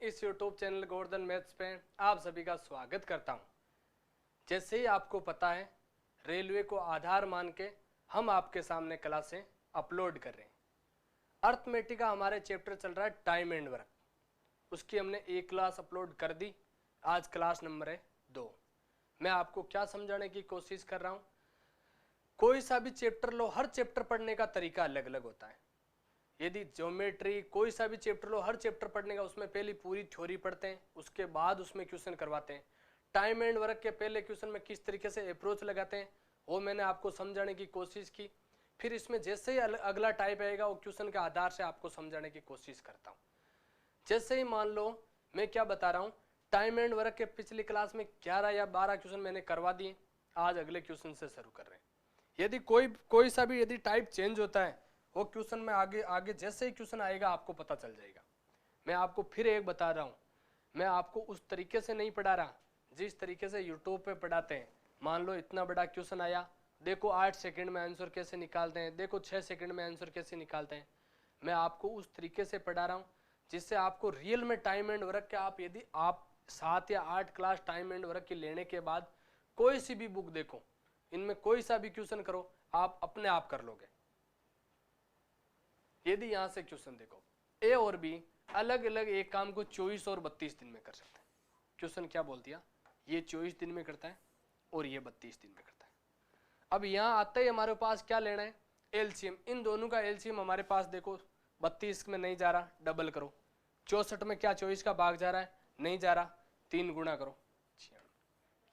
इस YouTube channel Govardhan maths पे आप सभी का स्वागत करता हूं। जैसे ही आपको पता है, रेलवे को आधार मान के हम आपके सामने क्लासें अपलोड कर रहे हैं। अर्थमेटिक का हमारे चैप्टर चल रहा है टाइम एंड वर्क, उसकी हमने एक क्लास अपलोड कर दी। आज क्लास नंबर है 2। मैं आपको क्या समझाने की कोशिश कर रहा हूँ, कोई सा भी चैप्टर लो, हर चैप्टर पढ़ने का तरीका अलग अलग होता है। यदि ज्योमेट्री कोई सा भी चैप्टर लो, हर चैप्टर पढ़ने का उसमें पहले पूरी थ्योरी पढ़ते हैं, उसके बाद उसमें क्वेश्चन करवाते हैं। टाइम एंड वर्क के पहले क्वेश्चन में किस तरीके से अप्रोच लगाते हैं वो मैंने आपको समझाने की कोशिश की। फिर इसमें जैसे ही अगला टाइप आएगा वो क्वेश्चन के आधार से आपको समझाने की कोशिश करता हूँ। जैसे ही मान लो मैं क्या बता रहा हूँ, टाइम एंड वर्क के पिछली क्लास में 11 या 12 क्वेश्चन मैंने करवा दिए। आज अगले क्वेश्चन से शुरू कर रहे हैं। यदि कोई सा भी यदि टाइप चेंज होता है वो क्वेश्चन में आगे जैसे ही क्वेश्चन आएगा आपको पता चल जाएगा। मैं आपको फिर एक बता रहा हूँ, मैं आपको उस तरीके से नहीं पढ़ा रहा जिस तरीके से यूट्यूब पे पढ़ाते हैं। मान लो इतना बड़ा क्वेश्चन आया, देखो 8 सेकंड में आंसर कैसे निकालते हैं, देखो 6 सेकंड में आंसर कैसे निकालते हैं। मैं आपको उस तरीके से पढ़ा रहा हूँ जिससे आपको रियल में टाइम एंड वर्क के यदि आप 7 या 8 क्लास टाइम एंड वर्क की लेने के बाद कोई सी भी बुक देखो, इनमें कोई सा भी क्वेश्चन करो, आप अपने आप कर लोगे। यदि यहां से क्वेश्चन देखो, ए और बी अलग अलग एक काम को 24 और 32 दिन में कर सकते हैं। क्वेश्चन क्या बोल दिया, ये 24 दिन में करता है और ये 32 दिन में करता है। अब यहां आते ही हमारे पास क्या लेना है, एलसीएम। इन दोनों का एलसीएम हमारे पास देखो 32 में नहीं जा रहा, डबल करो। 64 में क्या 24 का भाग जा रहा है, नहीं जा रहा, 3 गुणा करो,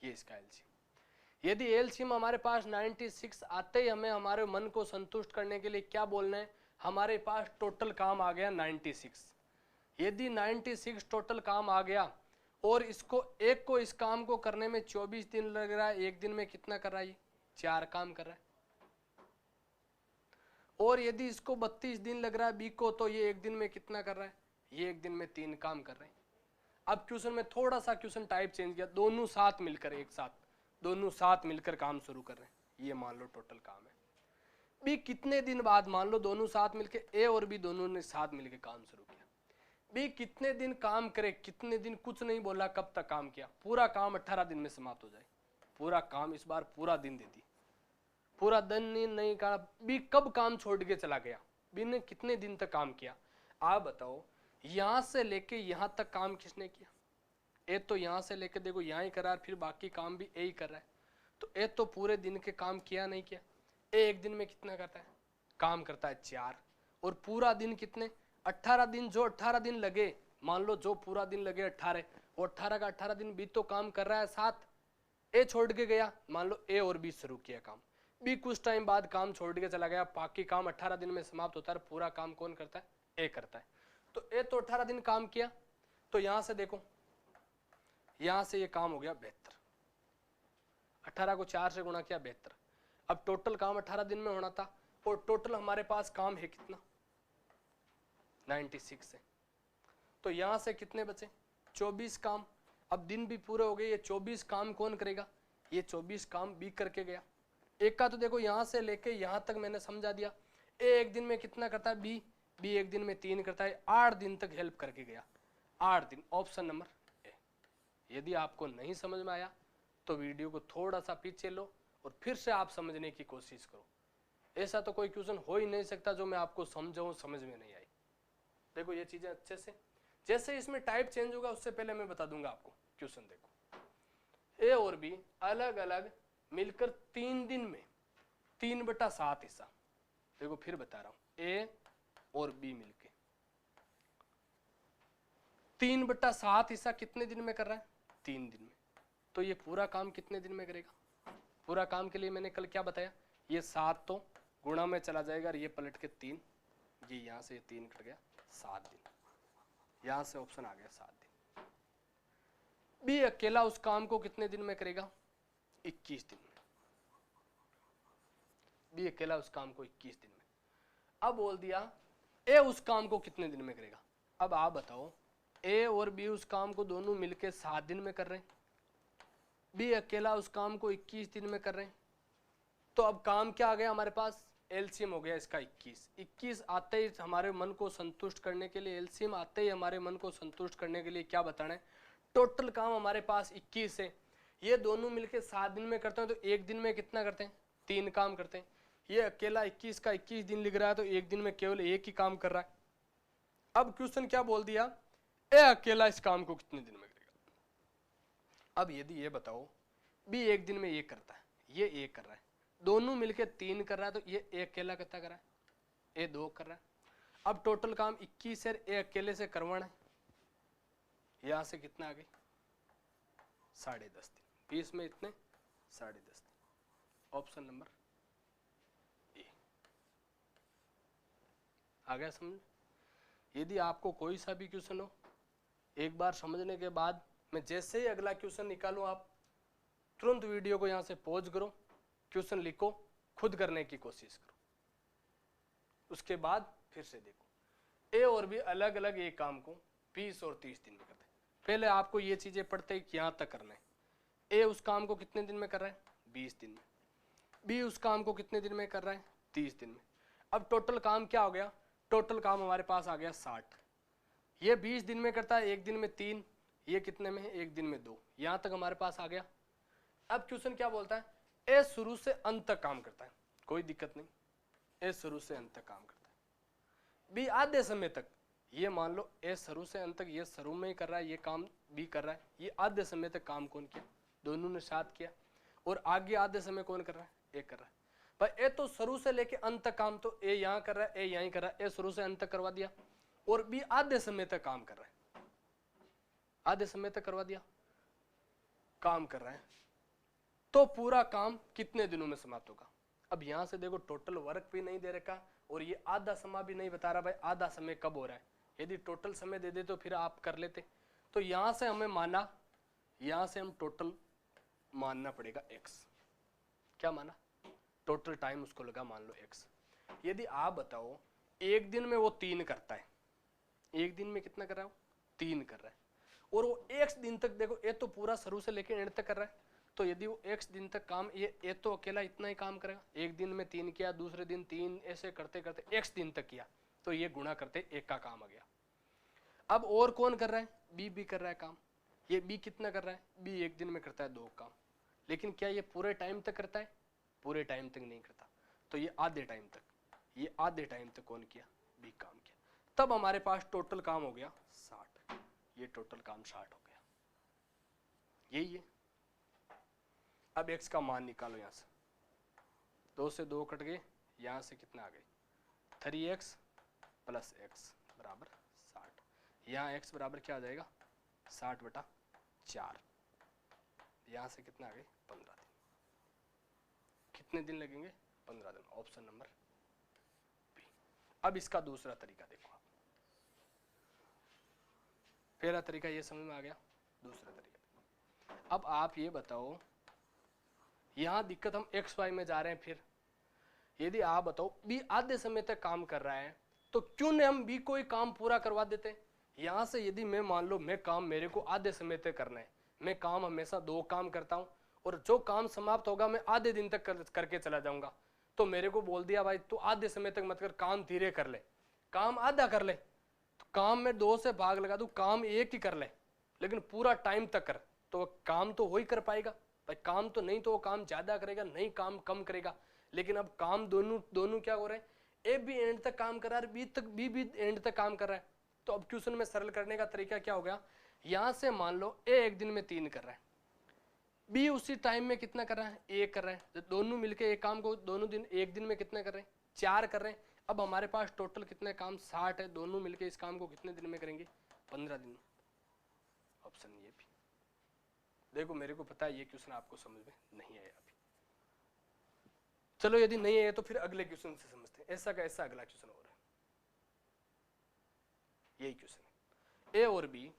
ये इसका एलसीएम। यदि एलसीएम हमारे पास 96 आते ही हमें हमारे मन को संतुष्ट करने के लिए क्या बोलना है, हमारे पास टोटल काम आ गया 96। यदि 96 टोटल काम आ गया और इस काम को करने में 24 दिन लग रहा है, एक दिन में कितना कर रहा है, 4 काम कर रहा है। और यदि इसको 32 दिन लग रहा है बी को, तो ये एक दिन में कितना कर रहा है, ये एक दिन में 3 काम कर रहे हैं। अब क्वेश्चन में थोड़ा सा क्वेश्चन टाइप चेंज किया, दोनों साथ मिलकर दोनों साथ मिलकर काम शुरू कर रहे हैं। ये मान लो टोटल काम है। बी कितने दिन बाद, मान लो दोनों साथ मिलके, ए और बी दोनों ने साथ मिलके काम शुरू किया। बी कितने दिन काम करे, कितने दिन कुछ नहीं बोला, कब तक काम किया, पूरा काम 18 दिन में समाप्त हो जाए। पूरा काम इस बार पूरा दिन दे दी, पूरा दिन नहीं कहा। बी कब काम छोड़ के चला गया, बी ने कितने दिन तक काम किया। आप बताओ, यहां से लेके यहां तक काम किसने किया, ए तो यहां से लेके देखो यहां ही करा, फिर बाकी काम भी ए ही कर रहा है। तो ए तो पूरे दिन के काम किया नहीं किया। ए एक दिन में कितना करता है, काम करता है 4, और पूरा दिन कितने, 18 दिन। जो 18 दिन लगे, मान लो जो पूरा दिन लगे 18, और 18 का 18 दिन बी तो काम कर रहा है 7, ए छोड़ के गया। मान लो ए और बी शुरू किया काम, बी कुछ टाइम बाद काम छोड़ के चला गया, बाकी काम 18 दिन में समाप्त होता है। पूरा काम कौन करता है, ए करता है। तो ए तो 18 दिन काम किया, तो यहां से देखो, यहां से ये काम हो गया 72। 18 को 4 से गुणा किया, 72। अब टोटल काम 18 दिन में होना था, और टोटल हमारे पास काम है कितना, 96 है। तो यहां से कितने बचे, 24 काम। अब दिन भी पूरे हो गए, ये 24 काम कौन करेगा, ये 24 काम बी करके गया। एक का तो देखो यहां से लेके यहां तक मैंने समझा दिया। ए एक दिन में कितना करता है, बी एक दिन में 3 करता है, 8 दिन तक हेल्प करके गया। 8 दिन, ऑप्शन नंबर ए। यदि आपको नहीं समझ में आया तो वीडियो को थोड़ा सा पीछे लो और फिर से आप समझने की कोशिश करो। ऐसा तो कोई क्वेश्चन हो ही नहीं सकता जो मैं आपको समझाऊं समझ में नहीं आई। देखो ये चीजें अच्छे से, जैसे इसमें टाइप चेंज होगा उससे पहले मैं बता दूंगा आपको। क्वेश्चन देखो, ए और बी अलग अलग मिलकर 3 दिन में 3/7 हिस्सा। देखो फिर बता रहा हूं, ए और बी मिलके 3/7 हिस्सा कितने दिन में कर रहा है, 3 दिन में। तो ये पूरा काम कितने दिन में करेगा, पूरा काम के लिए मैंने कल क्या बताया, ये 7 तो गुणा में चला जाएगा और ये पलट के 3, ये यहां से 3 कट गया, 7 दिन। यहां से ऑप्शन आ गया 7 दिन। बी अकेला उस काम को कितने दिन में करेगा, 21 दिन में। बी अकेला उस काम को 21 दिन में। अब बोल दिया ए उस काम को कितने दिन में करेगा। अब आप बताओ, ए और बी उस काम को दोनों मिलके 7 दिन में कर रहे हैं, बी अकेला उस काम को 21 दिन में कर रहे हैं। तो अब काम क्या आ गया हमारे पास, एलसीएम हो गया इसका 21। 21 आते ही हमारे मन को संतुष्ट करने के लिए, एलसीएम आते ही हमारे मन को संतुष्ट करने के लिए क्या बताना है, टोटल काम हमारे पास 21 है। ये दोनों मिलके 7 दिन में करते हैं, तो एक दिन में कितना करते हैं, 3 काम करते हैं। ये अकेला 21 का 21 दिन लिख रहा है, तो एक दिन में केवल एक ही काम कर रहा है। अब क्वेश्चन क्या बोल दिया, ए अकेला इस काम को कितने दिन में करेगा। अब यदि ये बताओ बी एक दिन में ये करता है, ये एक कर रहा है, दोनों मिलके 3 कर रहा है, तो ये ए अकेला कितना कर रहा है, ए 2 कर रहा है। अब टोटल काम 21 है, ए अकेले से करवाना है, यहां से कितना आ गई 10.5 दिन, 20 में इतने 10.5 दिन। ऑप्शन नंबर ए आ गया समझ। यदि आपको कोई सा भी क्वेश्चन हो, एक बार समझने के बाद मैं जैसे ही अगला क्वेश्चन निकालूं, आप तुरंत वीडियो को यहां से पॉज करो, क्वेश्चन लिखो, खुद करने की कोशिश करो, उसके बाद फिर से देखो। ए और बी अलग अलग एक काम को 20 और 30 दिन में करते हैं। पहले आपको ये चीजें पढ़ते हैं कि यहां तक करना है। ए उस काम को कितने दिन में कर रहा है, 20 दिन में। बी उस काम को कितने दिन में कर रहा है, 30 दिन में। अब टोटल काम क्या हो गया, टोटल काम हमारे पास आ गया 60। ये 20 दिन में करता है, एक दिन में 3, ये कितने में है, एक दिन में 2, यहां तक हमारे पास आ गया। अब क्वेश्चन क्या बोलता है, ए शुरू से अंत तक काम करता है, कोई दिक्कत नहीं, ए शुरू से अंत तक काम करता है। बी आधे समय तक, ये मान लो ए शुरू से अंत तक ये शुरू में ही कर रहा है, ये काम बी कर रहा है, ये आधे समय तक काम कौन किया, दोनों ने साथ किया। और आगे आधे समय कौन कर रहा है, ए कर रहा है। भाई ए तो शुरू से लेके अंत तक काम तो ए यहां कर रहा है, ए यहीं कर रहा है, ए शुरू से अंत तक करवा दिया। और बी आधे समय तक काम कर रहा है, आधे समय तक करवा दिया, काम कर रहा है, तो पूरा काम कितने दिनों में समाप्त होगा। अब यहां से देखो टोटल वर्क भी नहीं दे रखा और ये आधा समय भी नहीं बता रहा भाई आधा समय कब हो रहा है। यदि टोटल समय दे दे तो फिर आप कर लेते। तो यहां से हमें माना, यहां से हम टोटल मानना पड़ेगा x। क्या माना, टोटल टाइम उसको लगा मान लो x। यदि आप बताओ एक दिन में वो 3 करता है, एक दिन में कितना कर रहा है, 3 कर रहा है, और वो x दिन तक, देखो ये तो पूरा शुरू से लेकर एंड तक कर रहा है, तो यदि वो x दिन तक काम, ये तो अकेला इतना ही काम करेगा, एक दिन में 3 किया, दूसरे दिन 3, ऐसे करते करते x दिन तक किया, तो ये गुणा करते एक का काम आ गया। अब और कौन कर रहा है, बी भी कर रहा है काम। ये बी कितना कर रहा है, बी एक दिन में करता है 2 काम, लेकिन क्या ये पूरे टाइम तक करता है, पूरे टाइम तक नहीं करता, तो ये आधे टाइम तक, ये आधे टाइम तक कौन किया, बी काम किया। तब हमारे पास टोटल काम हो गया 60, ये टोटल काम 60 हो गया, यही है। अब x का मान निकालो, यहां से 2 से 2 कट गए, यहां से कितना आ गए 3x प्लस x बराबर 60। यहाँ x बराबर क्या आ जाएगा 60/4, यहां से कितना आ गए 15 दिन। कितने दिन लगेंगे, 15 दिन। Option number B. अब इसका दूसरा तरीका देखो आप, पहला तरीका ये समझ में आ गया, दूसरा तरीका। अब आप ये बताओ, यहां दिक्कत हम एक्स वाई में जा रहे हैं। फिर यदि आप बताओ बी आधे समय तक काम कर रहा है, तो क्यों न हम बी को ही काम पूरा करवा देते। यहां से यदि मैं मान लो मैं काम मेरे को आधे समय तक करना है, मैं काम हमेशा 2 काम करता हूं और जो काम समाप्त होगा मैं आधे दिन तक करके चला जाऊंगा, तो मेरे को बोल दिया भाई तू आधे समय तक मत कर, काम धीरे कर ले, काम आधा कर ले, तो काम में 2 से भाग लगा दूं, काम 1 ही कर ले, लेकिन पूरा टाइम तक कर, तो काम तो वही कर पाएगा भाई। काम तो नहीं तो वो काम ज्यादा करेगा, नहीं काम कम करेगा। लेकिन अब काम दोनों क्या हो रहे हैं, ए भी एंड तक काम कर रहा है, बी भी एंड तक काम कर रहा है। तो अब क्वेश्चन में सरल करने का तरीका क्या हो गया, यहां से मान लो ए एक दिन में 3 कर रहा है, बी उसी टाइम में कितना कर रहा है, 1 कर रहा है, तो दोनों मिलके एक काम को दोनों दिन एक दिन में कितना कर रहे हैं, 4 कर रहे हैं। अब हमारे पास टोटल कितने काम 60 है, दोनों मिलके इस काम को कितने दिन में करेंगे, 15 दिन में। ऑप्शन ये भी। देखो मेरे को पता है ये क्वेश्चन आपको समझ में नहीं आया अभी, चलो यदि नहीं आया तो फिर अगले क्वेश्चन से समझते हैं। ऐसा का ऐसा अगला क्वेश्चन हो रहा है, यही क्वेश्चन है। ए और बी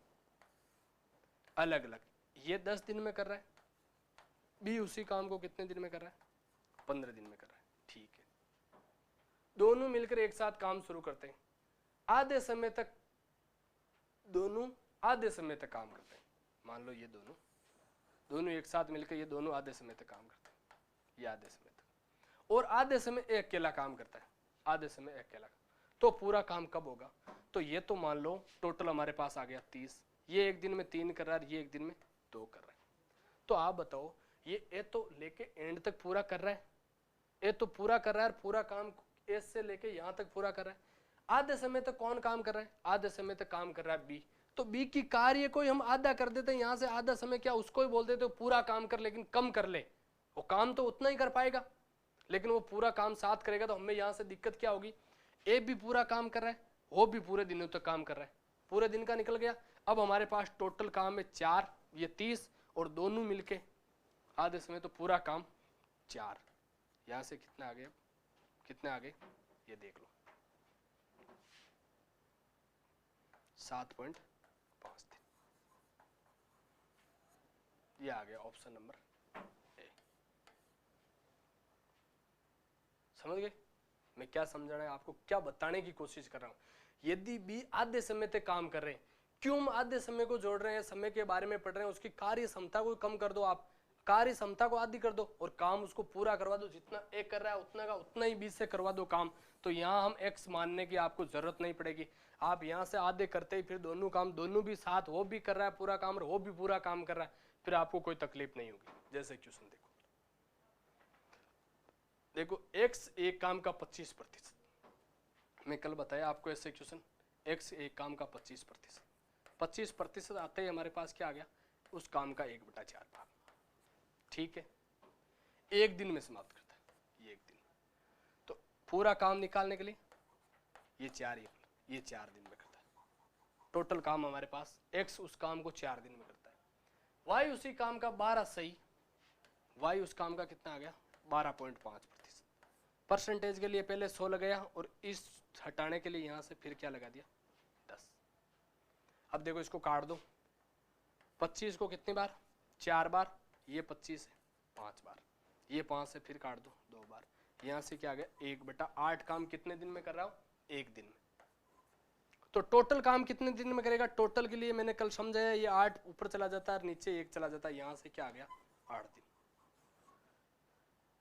अलग अलग, ये 10 दिन में कर रहा है, बी उसी काम को कितने दिन में कर रहा है, 15 दिन में कर रहा है। ठीक है, दोनों मिलकर एक साथ काम शुरू करते हैं, आधे समय तक दोनों आधे समय तक काम करते हैं। मान लो ये दोनों एक साथ मिलकर ये दोनों आधे समय तक काम करते हैं, ये आधे समय तक। और आधे समय ये अकेला काम करता है, आधे समय अकेला। तो पूरा काम कब होगा? तो ये तो मान लो टोटल हमारे पास आ गया 30, ये एक दिन में 3 कर रहा है, ये एक दिन में 2 कर रहा है। तो आप बताओ ये तो लेके एंड तक पूरा कर रहा है, ये तो पूरा कर रहा है, पूरा काम ए से लेके यहाँ तक पूरा कर रहा है। आधे समय तक कौन काम कर रहा है? आधे समय तक काम कर रहा है बी। तो बी की कार्य को हम आधा कर देते हैं, यहाँ से आधा समय क्या उसको ही बोल देते हो पूरा काम कर, लेकिन कम कर ले, वो काम तो उतना ही कर पाएगा लेकिन वो पूरा काम साथ करेगा। तो हमें यहाँ से दिक्कत क्या होगी? ए भी पूरा काम कर रहा है, वो भी पूरे दिनों तक काम कर रहा है, पूरे दिन का निकल गया। अब हमारे पास टोटल काम है 4, ये 30 और दोनों मिलके आधे समय, तो पूरा काम 4। यहाँ से कितने आ गए? कितने आ गए ये देख लो, 7.5 दिन। ये आ गया ऑप्शन नंबर ए। समझ गए मैं क्या समझाना है आपको, क्या बताने की कोशिश कर रहा हूं? यदि भी आधे समय तक काम कर रहे हैं, क्यों हम आधे समय को जोड़ रहे हैं? समय के बारे में पढ़ रहे हैं, उसकी कार्य क्षमता को कम कर दो, आप कार्य क्षमता को आधी कर दो और काम उसको पूरा करवा दो। जितना ए कर रहा है उतना का उतना ही बी से करवा दो काम। तो यहाँ हम एक्स मानने की आपको जरूरत नहीं पड़ेगी। आप यहाँ से आधे करते ही फिर दोनों काम, दोनों भी साथ, वो भी कर रहा है पूरा काम और वो भी पूरा काम कर रहा है, फिर आपको कोई तकलीफ नहीं होगी। जैसे क्वेश्चन देखो एक्स एक काम का 25%, मैं कल बताया आपको ऐसे क्वेश्चन, एक्स एक काम का 25%, 25% आते ही हमारे पास क्या आ गया? उस काम का 1/4 भाग। ठीक है, एक दिन में समाप्त करता है, ये एक दिन। तो पूरा काम निकालने के लिए ये 4 दिन में करता है। टोटल काम हमारे पास एक्स उस काम को 4 दिन में करता है। वाई उसी काम का 12 सही, वाई उस काम का कितना आ गया? 12.5%। परसेंटेज के लिए पहले 100 लगाया और इस हटाने के लिए यहाँ से फिर क्या लगा दिया? 10। अब देखो इसको काट दो, 25 को कितनी बार? 4 बार। ये 25 है 5 बार, ये 5 से फिर काट दो 2 बार। यहाँ से क्या आ गया? 1/8 काम कितने दिन में कर रहा हूँ? एक दिन में। तो टोटल काम कितने दिन में करेगा? टोटल के लिए मैंने कल समझाया, ये 8 ऊपर चला जाता है, नीचे 1 चला जाता है, यहाँ से क्या आ गया? 8 दिन।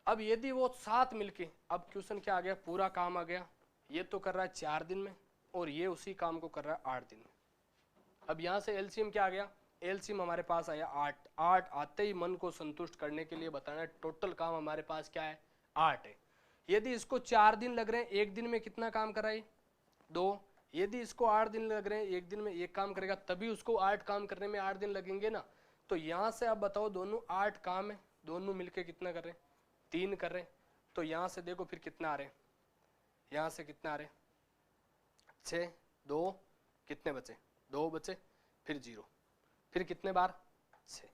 अब यदि वो साथ मिलके, अब क्वेश्चन क्या आ गया? पूरा काम आ गया, ये तो कर रहा है 4 दिन में और ये उसी काम को कर रहा है 8 दिन में। अब यहाँ से एलसीएम क्या आ गया? एलसीएम हमारे पास आया 8। 8 आते ही मन को संतुष्ट करने के लिए बताना है टोटल काम हमारे पास क्या है? 8 है। यदि इसको 4 दिन लग रहे हैं, एक दिन में कितना काम कराए? 2। यदि इसको 8 दिन लग रहे हैं, एक दिन में 1 काम करेगा, तभी उसको 8 काम करने में 8 दिन लगेंगे ना। तो यहाँ से आप बताओ दोनों 8 काम है, दोनों मिलके कितना कर रहे हैं? 3 कर रहे हैं। तो यहाँ से देखो फिर कितना आ रहे हैं? यहाँ से कितना आ रहे हैं? 6, 2 कितने बचे? 2 बचे, फिर 0, फिर कितने बार? 6,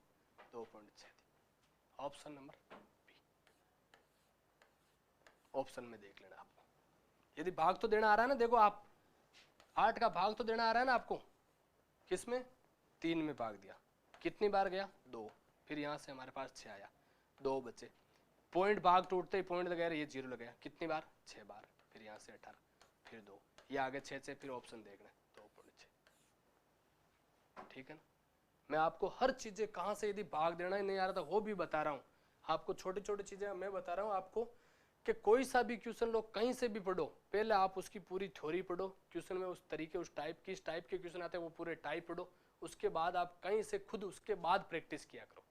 2.6। Option number B. ऑप्शन में देख लेना आपको, यदि भाग तो देना आ रहा है ना, देखो आप 8 का भाग तो देना आ रहा है ना आपको, किसमें? 3 में भाग दिया, कितनी बार गया? 2, फिर यहाँ से हमारे पास 6 आया, 2 बचे, पॉइंट भाग टूटते ही पॉइंट लगाया, ये 0 लगाया, कितनी बार? 6 बार, फिर यहाँ से 18, फिर 2, ये आगे 6 से, फिर ऑप्शन देखना 2.6। ठीक है ना? मैं आपको हर चीजें कहाँ से यदि भाग देना ही नहीं आ रहा था वो भी बता रहा हूँ आपको, छोटी छोटी चीजें मैं बता रहा हूँ आपको कि कोई सा भी क्वेश्चन लो, कहीं से भी पढ़ो, पहले आप उसकी पूरी थ्योरी पढ़ो, क्वेश्चन में उस तरीके, उस टाइप की, इस टाइप के क्वेश्चन आते हैं वो पूरे टाइप पढ़ो, उसके बाद आप कहीं से खुद उसके बाद प्रैक्टिस किया करो।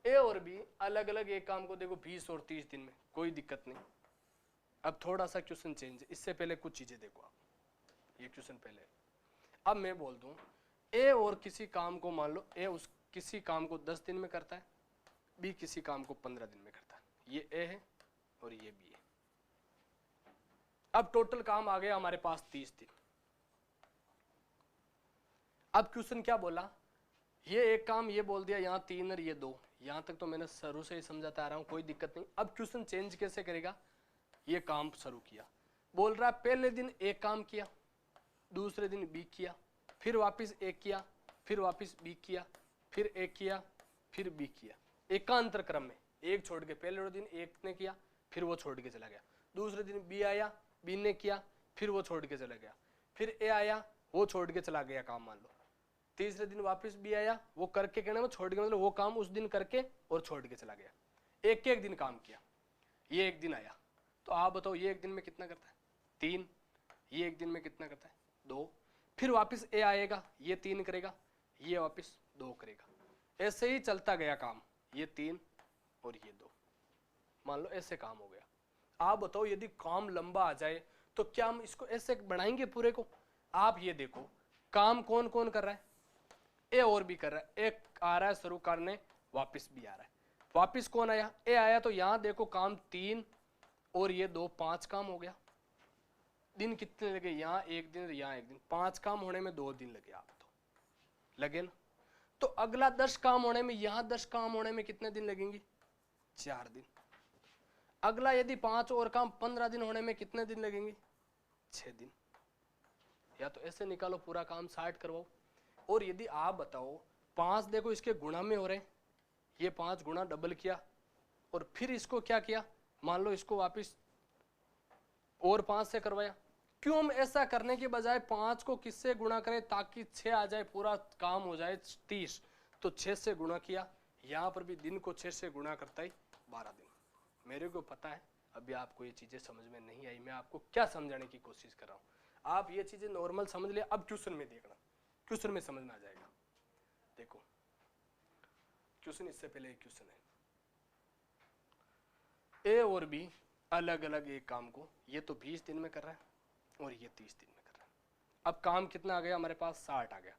ए और बी अलग अलग एक काम को देखो 20 और 30 दिन में, कोई दिक्कत नहीं। अब थोड़ा सा क्वेश्चन चेंज है, इससे पहले कुछ चीजें देखो आप, ये क्वेश्चन पहले, अब मैं बोल दूं ए और किसी काम को, मान लो ए उस किसी काम को 10 दिन में करता है, बी किसी काम को 15 दिन में करता है, ये ए है और ये बी है। अब टोटल काम आ गया हमारे पास 30 दिन। अब क्वेश्चन क्या बोला? ये एक काम ये बोल दिया, यहाँ 3 और ये 2, यहां तक तो मैंने शुरू से ही समझाता आ रहा हूं, कोई दिक्कत नहीं। अब क्वेश्चन चेंज कैसे करेगा? ये काम शुरू किया, बोल रहा है पहले दिन एक काम किया, दूसरे दिन बी किया, फिर वापस एक किया, फिर वापस बी किया, फिर एक किया, फिर बी किया, एकांतर क्रम में, एक छोड़ के। पहले दिन एक ने किया, फिर वो छोड़ के चला गया, दूसरे दिन बी आया, बी ने किया, फिर वो छोड़ के चला गया, फिर ए आया, वो छोड़ के चला गया काम मान लो, तीसरे दिन वापस बी आया, वो करके कहना वो छोड़ के, मतलब वो काम उस दिन करके और छोड़ के चला गया, एक एक दिन काम किया। ये एक दिन आया, तो आप बताओ ये एक दिन में कितना करता है 3, ये एक दिन में कितना करता है 2, फिर वापस ए आएगा, ये 3 करेगा, ये वापस 2 करेगा, ऐसे ही चलता गया काम, ये 3 और ये 2, मान लो ऐसे काम हो गया। आप बताओ यदि काम लंबा आ जाए तो क्या हम इसको ऐसे बढ़ाएंगे पूरे को? आप ये देखो काम कौन कौन कर रहा है, ए और भी कर रहा है, एक आ रहा है शुरू करने, वापस भी आ रहा है, वापस कौन आया, ए आया, तो यहां देखो काम 3 और ये 2, 5 काम हो गया। दिन कितने लगे, यहाँ 1 दिन, यहाँ 1 दिन, 5 काम होने में 2 दिन लगे, आप तो लगे ना। तो अगला 10 काम होने में, यहाँ 10 काम होने में कितने दिन लगेंगे 4 दिन। अगला यदि 5 और काम 15 दिन होने में कितने दिन लगेंगे 6 दिन। या तो ऐसे निकालो पूरा काम 60 करवाओ। और यदि आप बताओ 5 देखो इसके गुणा में हो रहे हैं, ये 5 गुणा डबल किया और फिर इसको क्या किया, मान लो इसको वापस और 5 से करवाया। क्यों हम ऐसा करने के बजाय 5 को किससे गुणा करें ताकि 6 आ जाए, पूरा काम हो जाए 30, तो 6 से गुणा किया, यहाँ पर भी दिन को 6 से गुणा करता ही 12 दिन। मेरे को पता है अभी आपको ये चीजें समझ में नहीं आई, मैं आपको क्या समझाने की कोशिश कर रहा हूँ। आप ये चीजें नॉर्मल समझ लिया, अब क्वेश्चन में देखना, क्वेश्चन में समझ में आ जाएगा। देखो क्वेश्चन, इससे पहले एक क्वेश्चन है, ए और बी अलग अलग एक काम को, ये तो 20 दिन में कर रहा है और ये 30 दिन में कर रहा है। अब काम कितना आ गया हमारे पास 60 आ गया।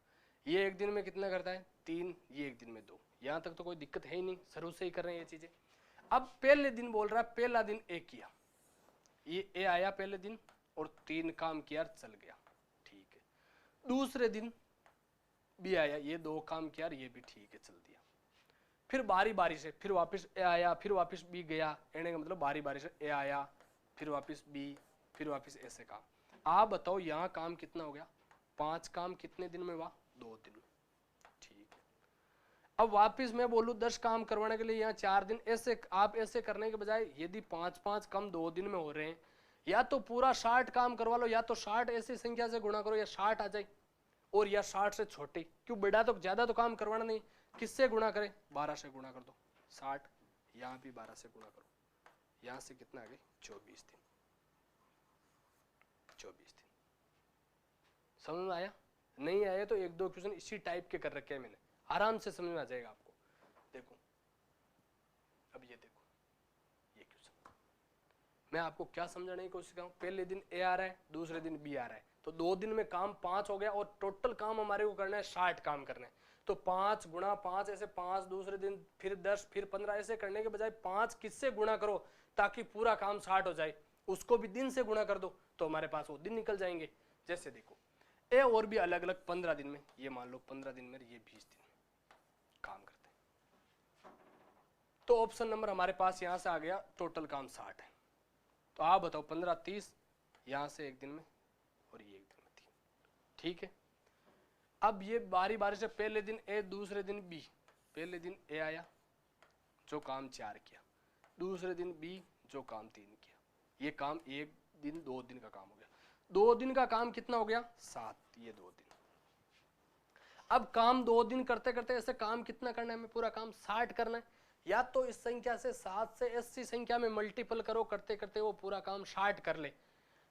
ये एक दिन में कितना करता है 3, ये एक दिन में 2, यहाँ तक तो कोई दिक्कत है ही नहीं, शुरू से ही कर रहे हैं ये चीजें। अब पहले दिन बोल रहा है, पहला दिन ए किया, ये ए आया पहले दिन और 3 काम किया, चल गया, ठीक है। दूसरे दिन बी आया, ये 2 काम किया, ये भी ठीक है, चल दिया। फिर बारी बारी से फिर वापस ए आया, फिर वापस बी गया, कहने का मतलब बारी बारी से ए आया, फिर वापस बी, फिर वापस ऐसे काम। आप बताओ यहाँ काम कितना हो गया 5 काम कितने दिन में हुआ 2 दिन में, ठीक है। अब वापस मैं बोलूँ 10 काम करवाने के लिए यहाँ 4 दिन, ऐसे आप ऐसे करने के बजाय यदि 5-5 काम 2 दिन में हो रहे हैं, या तो पूरा 60 काम करवा लो, या तो 60 ऐसी संख्या से गुणा करो या 60 आ जाए, और या 60 से छोटे, क्यों बड़ा तो ज्यादा तो काम करवाना नहीं, किससे गुणा करें 12 से गुणा कर दो 60, यहाँ भी 12 से गुणा करो, यहाँ से कितना आ गए 24 दिन, 24 दिन। समझ में आया? नहीं आया तो 1-2 क्वेश्चन इसी टाइप के कर रखे हैं मैंने, आराम से समझ में आ जाएगा आपको। देखो अब ये देखो, ये क्वेश्चन मैं आपको क्या समझाने की कोशिश कर रहा हूँ। पहले दिन ए आ रहा है, दूसरे दिन बी आ रहा है, तो 2 दिन में काम 5 हो गया और टोटल काम हमारे को करना है 60 काम करने हैं। तो 5 गुणा 5, ऐसे 5 दूसरे दिन, फिर 10, फिर 15, ऐसे करने के बजाय 5 किससे गुणा करो ताकि पूरा काम 60 हो जाए, उसको भी दिन से गुणा कर दो तो हमारे पास वो दिन निकल जाएंगे। जैसे देखो ए और भी अलग अलग 15 दिन में, ये मान लो 15 दिन में, ये 20 दिन काम करते हैं। तो ऑप्शन नंबर हमारे पास यहां से आ गया, टोटल काम 60 है। तो आप बताओ 15, 30, यहां से 1 दिन में और ये 1 दिन में 3, ठीक है। अब ये बारी बारी से पहले दिन ए, दूसरे दिन बी, पहले दिन ए आया जो काम 4 किया, दूसरे दिन बी जो काम 3 किया, ये काम 1 दिन 2 दिन का काम हो गया। 2 दिन का काम कितना हो गया 7, ये 2 दिन। अब काम 2 दिन करते करते ऐसे काम कितना करना है, हमें पूरा काम 60 करना है। या तो इस संख्या से 7 से ऐसी संख्या में मल्टीपल करो, करते करते वो पूरा काम 60 कर ले,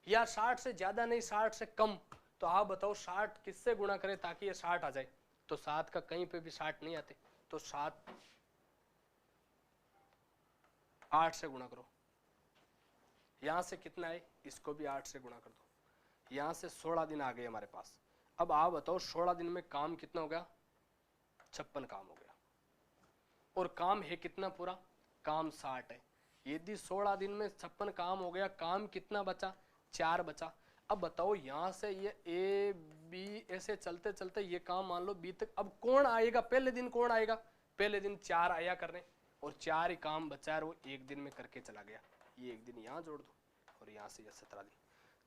या 60 से ज्यादा नहीं 60 से कम। तो आप बताओ 60 किससे गुणा करें ताकि ये 60 आ जाए, तो 7 का कहीं पे भी 60 नहीं आते, तो 7 8 से गुणा करो, यहां से कितना है, इसको भी 8 से गुणा कर दो, यहां से 16 दिन आ गए हमारे पास। अब आप बताओ 16 दिन में काम कितना हो गया 56 काम हो गया, और काम है कितना पूरा, काम 60 है। यदि 16 दिन में 56 काम हो गया, काम कितना बचा 4 बचा। अब बताओ यहां से ये ए बी ऐसे चलते चलते ये काम मान लो बी तक, अब कौन आएगा पहले दिन, कौन आएगा पहले दिन 4 आया करने, और 4 ही काम बचा है, वो 1 दिन में करके चला गया। ये 1 दिन यहाँ जोड़ दो और यहाँ से 17 दिन।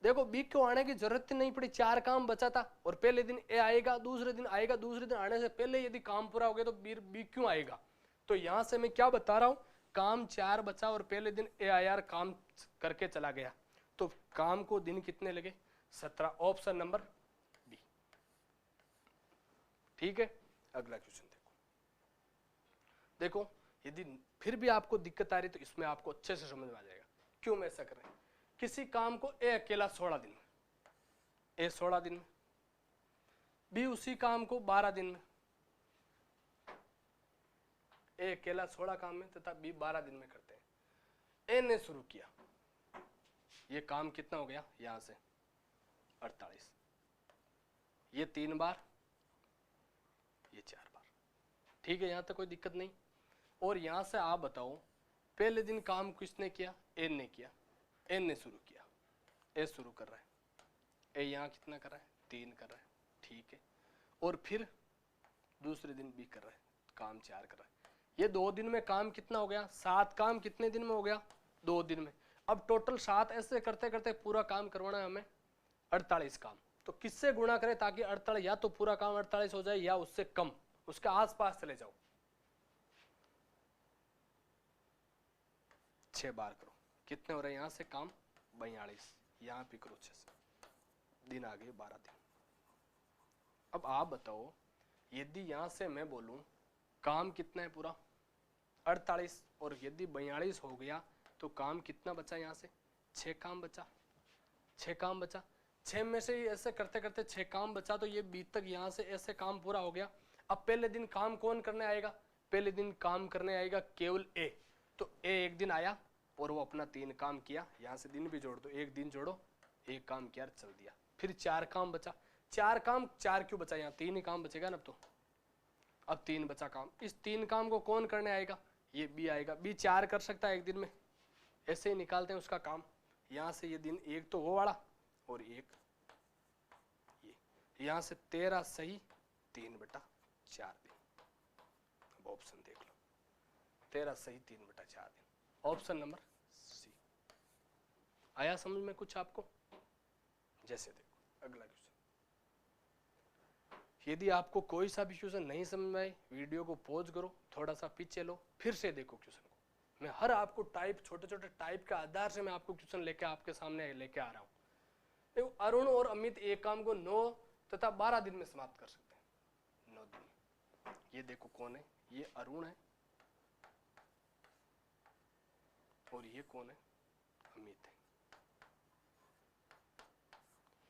देखो बी को आने की जरूरत नहीं पड़ी, 4 काम बचा था, और पहले दिन ए आएगा, दूसरे दिन आएगा, दूसरे दिन आने से पहले यदि काम पूरा हो गया तो बी क्यों आएगा। तो यहां से मैं क्या बता रहा हूं, काम 4 बचा और पहले दिन ए आया, काम करके चला गया, तो काम को दिन कितने लगे 17, ऑप्शन नंबर बी, ठीक है। अगला क्वेश्चन देखो। देखो यदि फिर भी आपको दिक्कत आ रही तो इसमें आपको अच्छे से समझ में आ जाएगा। क्यों हम ऐसा कर रहे हैं? किसी काम को ए अकेला 16 दिन में, ए 16 दिन में, बी उसी काम को 12 दिन में, ए अकेला 16 काम में तथा बी 12 दिन में करते हैं। ए ने शुरू किया, ये काम कितना हो गया यहां से 48, ये 3 बार, ये 4 बार, ठीक है, यहां तक कोई दिक्कत नहीं। और यहां से आप बताओ पहले दिन काम किसने किया? एन ने किया, एन ने शुरू किया, ए शुरू कर रहा है, ए यहां कितना कर रहा है? 3 कर रहा है, ठीक है। और फिर दूसरे दिन बी कर रहा है, काम 4 कर रहा है। ये 2 दिन में काम कितना हो गया? 7 काम कितने दिन में हो गया? 2 दिन में। अब टोटल 7 ऐसे करते करते पूरा काम करवाना है हमें 48 काम। तो किससे गुणा करें ताकि 48 या तो पूरा काम 48 हो जाए या उससे कम, उसके आसपास चले जाओ। 6 बार करो, कितने हो रहे हैं यहां से काम? 42, यहां भी करो 6 से, दिन आ गए 12 दिन। अब आप बताओ यदि यहां से मैं बोलूं काम कितना है पूरा 48 और यदि 42 हो गया तो काम कितना बचा? यहां से 6 काम बचा, 6 काम बचा, 6 में से ऐसे करते करते 6 काम बचा, तो ये बी तक यहां से ऐसे काम पूरा हो गया। अब पहले दिन काम कौन करने आएगा? पहले दिन काम करने आएगा केवल ए, तो ए एक दिन आया और वो अपना 3 काम किया, यहां से दिन भी जोड़ दो, एक दिन जोड़ो, एक काम किया चल दिया। फिर 4 काम बचा, 4 काम, 4 क्यों बचा? यहाँ 3 ही काम बचेगा ना, अब 3 बचा काम। इस 3 काम को कौन करने आएगा? ये बी आएगा। बी 4 कर सकता है एक दिन में, ऐसे ही निकालते हैं उसका काम। यहां से ये दिन एक तो वो वाला और एक ये, यहां से 13 सही 3/4 दिन। अब ऑप्शन देख लो, 13 सही 3/4 दिन, ऑप्शन नंबर सी। आया समझ में कुछ आपको? जैसे देखो अगला क्वेश्चन, यदि आपको कोई सा भी क्वेश्चन नहीं समझ में आए वीडियो को पॉज करो, थोड़ा सा पीछे लो, फिर से देखो क्वेश्चन को। मैं हर आपको टाइप, छोटे छोटे टाइप के आधार से मैं आपको क्वेश्चन लेके आपके सामने लेके आ रहा हूँ। देखो अरुण और अमित एक काम को 9 तथा 12 दिन में समाप्त कर सकते हैं, 9 दिन। ये देखो कौन है? ये अरुण है और ये कौन है? अमित है।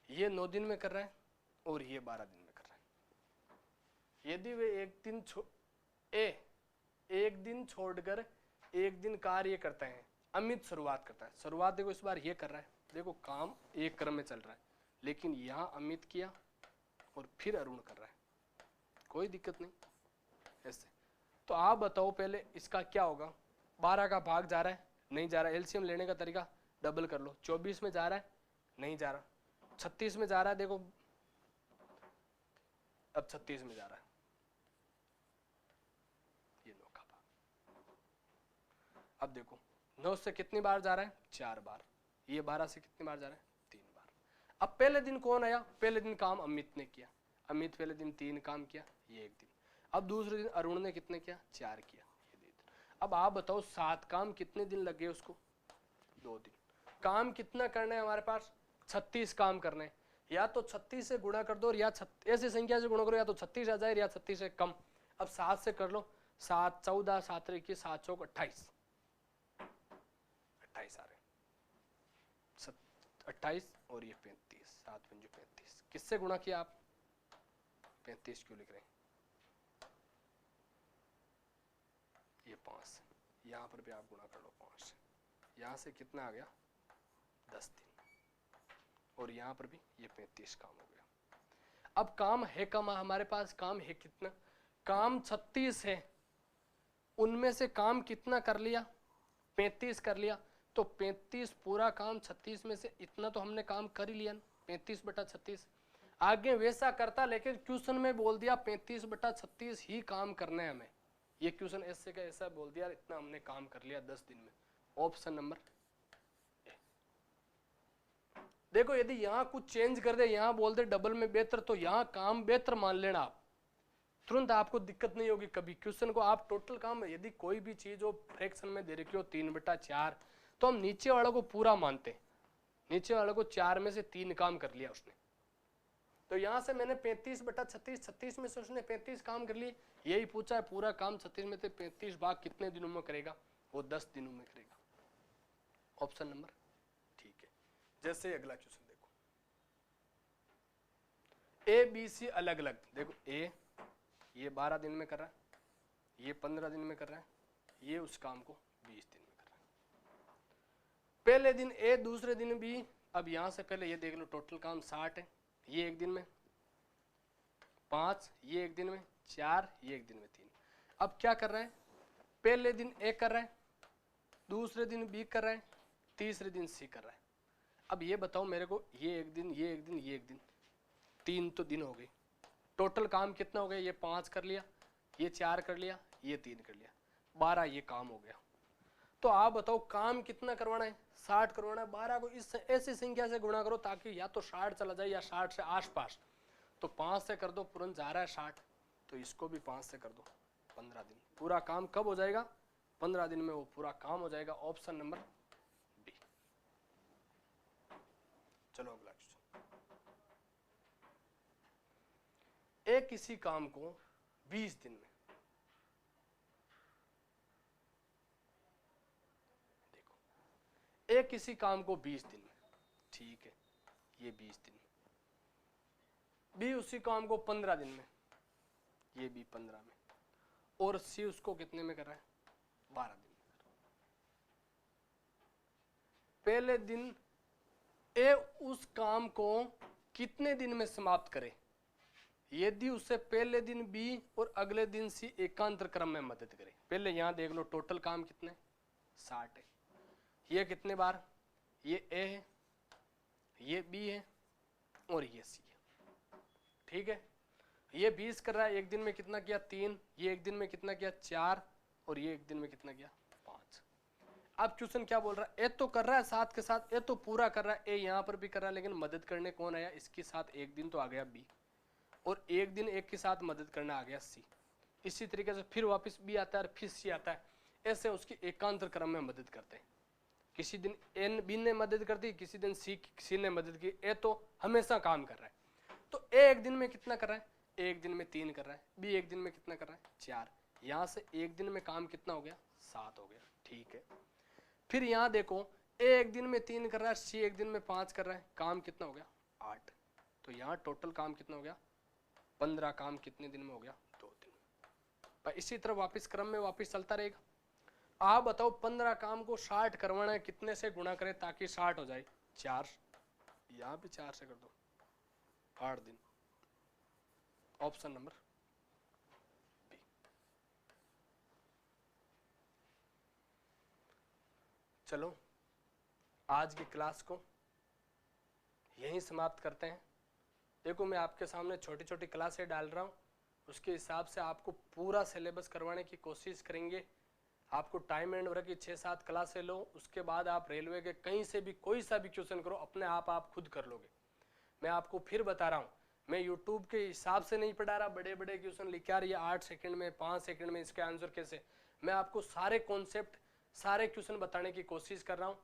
ये 9 दिन में कर रहा है और ये 12 दिन में कर रहा है। यदि वे एक दिन छोड़कर एक दिन कार्य करते हैं, अमित शुरुआत करता है, शुरुआत देखो इस बार ये कर रहा है, देखो काम एक क्रम में चल रहा है, लेकिन यहाँ अमित किया और फिर अरुण कर रहा है, कोई दिक्कत नहीं ऐसे। तो आप बताओ पहले इसका क्या होगा? 12 का भाग जा रहा है? नहीं जा रहा। एलसीएम लेने का तरीका डबल कर लो, 24 में जा रहा है? नहीं जा रहा। 36 में जा रहा है, देखो अब 36 में जा रहा है, ये 9 का भाग। अब देखो 9 से कितनी बार जा रहा है? 4 बार। ये 12 से कितनी बार जा रहा है? 3 बार। अब पहले दिन कौन आया? पहले दिन काम अमित ने किया, अमित पहले दिन 3 काम किया, ये एक दिन। अब दूसरे दिन अरुण ने कितने किया? 4 किया, ये दिन। अब आप बताओ 7 काम कितने दिन लगे उसको? 2 दिन। काम कितना करना है हमारे पास? 36 काम करने हैं। या तो 36 से गुणा कर दो, या ऐसी संख्या से गुणा करो, या तो 36 आ जाए या 36 से कम। अब 7 से कर लो, 7 14 7 21 7 चौक 28, 28 आ रहे, 28 और ये 35, 7 पंजे 35। किससे गुणा किया आप? 35 क्यों लिख रहे हैं? ये 5, यहां पर भी आप गुणा कर लो 5, यहां से कितना आ गया? 10 दिन। और यहां पर भी ये 35 काम हो गया। अब काम है कम, हमारे पास काम है कितना? काम 36 है, उनमें से काम कितना कर लिया? 35 कर लिया। तो 35 पूरा काम 36 में से इतना तो हमने काम कर ही लिया, 35/36। आगे वैसा करता, लेकिन क्वेश्चन में बोल दिया 35/36 ही काम करना है हमें। ये क्वेश्चन ऐसे का ऐसा बोल दिया, इतना हमने काम कर लिया 10 दिन में। Option number A. देखो यदि यहाँ कुछ चेंज कर दे, यहाँ बोल दे डबल में बेहतर, तो यहाँ काम बेहतर मान लेना आप, तुरंत आपको दिक्कत नहीं होगी कभी। क्वेश्चन को आप टोटल काम, यदि कोई भी चीज हो फ्रैक्शन में दे रखी हो 3/4, तो हम नीचे वाले को पूरा मानते हैं। नीचे वाले को 4 में से 3 काम कर लिया उसने, तो यहां से मैंने 35/36, 36 में से उसने 35 काम कर लिए। यही पूछा है पूरा काम 36 में से 35 भाग कितने दिनों में करेगा? वो 10 दिनों में करेगा। ऑप्शन नंबर, ठीक है। जैसे अगला क्वेश्चन देखो, ए बी सी अलग अलग, देखो ए ये 12 दिन में कर रहा है, ये 15 दिन में कर रहा है, ये उस काम को 20 दिन में कर रहा है। पहले दिन ए, दूसरे दिन बी। अब यहां से पहले ये देख लो, टोटल काम 60 है, ये एक दिन में 5, ये एक दिन में 4, ये एक दिन में 3। अब क्या कर रहा है, पहले दिन ए कर रहा है, दूसरे दिन बी कर रहा है, तीसरे दिन सी कर रहा है। अब ये बताओ मेरे को, ये एक दिन, ये एक दिन, ये एक दिन, 3 तो दिन हो गए। टोटल काम कितना हो गया, ये 5 कर लिया, ये 4 कर लिया, ये 3 कर लिया, 12 ये काम हो गया। तो आप बताओ काम कितना करवाना है, 60 करवाना है। 12 को इस ऐसी संख्या से गुणा करो ताकि या तो 60 चला जाए या 60 से आसपास। तो 5 से कर दो, तुरंत जा रहा है 60, तो इसको भी 5 से कर दो, 15 दिन। पूरा काम कब हो जाएगा, 15 दिन में वो पूरा काम हो जाएगा। Option number B. चलो अगला क्वेश्चन, एक किसी काम को 20 दिन में, देखो एक किसी काम को 20 दिन में, ठीक है, ये 20 दिन में। बी उसी काम को 15 दिन में, ये भी 15 में। और सी उसको कितने में कर रहा है, 12 दिन में कर रहा है। पहले दिन ए उस काम को कितने दिन में समाप्त करे यदि उससे पहले दिन बी और अगले दिन सी एकांतर क्रम में मदद करे। पहले यहां देख लो, टोटल काम कितने, 60 है। ये कितने बार, ये ए है, ये बी है और ये सी है, ठीक है। ये 20 कर रहा है, एक दिन में कितना किया, 3, ये एक दिन में कितना किया, 4, और ये एक दिन में कितना किया, 5। अब क्वेश्चन क्या बोल रहा है, ए तो कर रहा है साथ के साथ, ए तो पूरा कर रहा है, ए यहां पर भी कर रहा है, लेकिन मदद करने कौन आया, इसके साथ एक दिन तो आ गया बी, और एक दिन एक के साथ मदद करना आ गया सी। इसी तरीके से फिर वापस बी आता है और फिर सी आता है, ऐसे उसकी एकांतर क्रम में मदद करते हैं। किसी दिन एन बी ने मदद कर दी, किसी दिन सी ने मदद की। ए तो हमेशा काम कर रहा है, तो ए एक दिन में कितना कर रहा है, एक दिन में 3 कर रहा है, बी एक दिन में कितना कर रहा है, 4। यहां से एक दिन में काम कितना हो गया, 7 हो गया, ठीक है। फिर यहां देखो, ए एक दिन में 3 कर रहा है, सी एक दिन में 5 कर रहा है, काम कितना हो गया, 8। तो यहां टोटल काम कितना हो गया, 15 काम कितने दिन में हो गया, 2 दिन में। इसी तरह वापिस क्रम में वापिस चलता रहेगा। आप बताओ 15 काम को 60 करवाना है, कितने से गुणा करें ताकि 60 हो जाए, 4। यहां भी 4 से कर दो, 8 दिन। Option number B. चलो आज की क्लास को यहीं समाप्त करते हैं। देखो मैं आपके सामने छोटी छोटी क्लासें डाल रहा हूँ, उसके हिसाब से आपको पूरा सिलेबस करवाने की कोशिश करेंगे। आपको टाइम एंड वर्क की 6-7 क्लासें लो, उसके बाद आप रेलवे के कहीं से भी कोई सा भी क्वेश्चन करो, अपने आप खुद कर लोगे। मैं आपको फिर बता रहा हूँ, मैं यूट्यूब के हिसाब से नहीं पढ़ा रहा, बड़े बड़े क्वेश्चन लिख आ रही है 8 सेकंड में, 5 सेकंड में इसके आंसर कैसे। मैं आपको सारे कॉन्सेप्ट, सारे क्वेश्चन बताने की कोशिश कर रहा हूँ।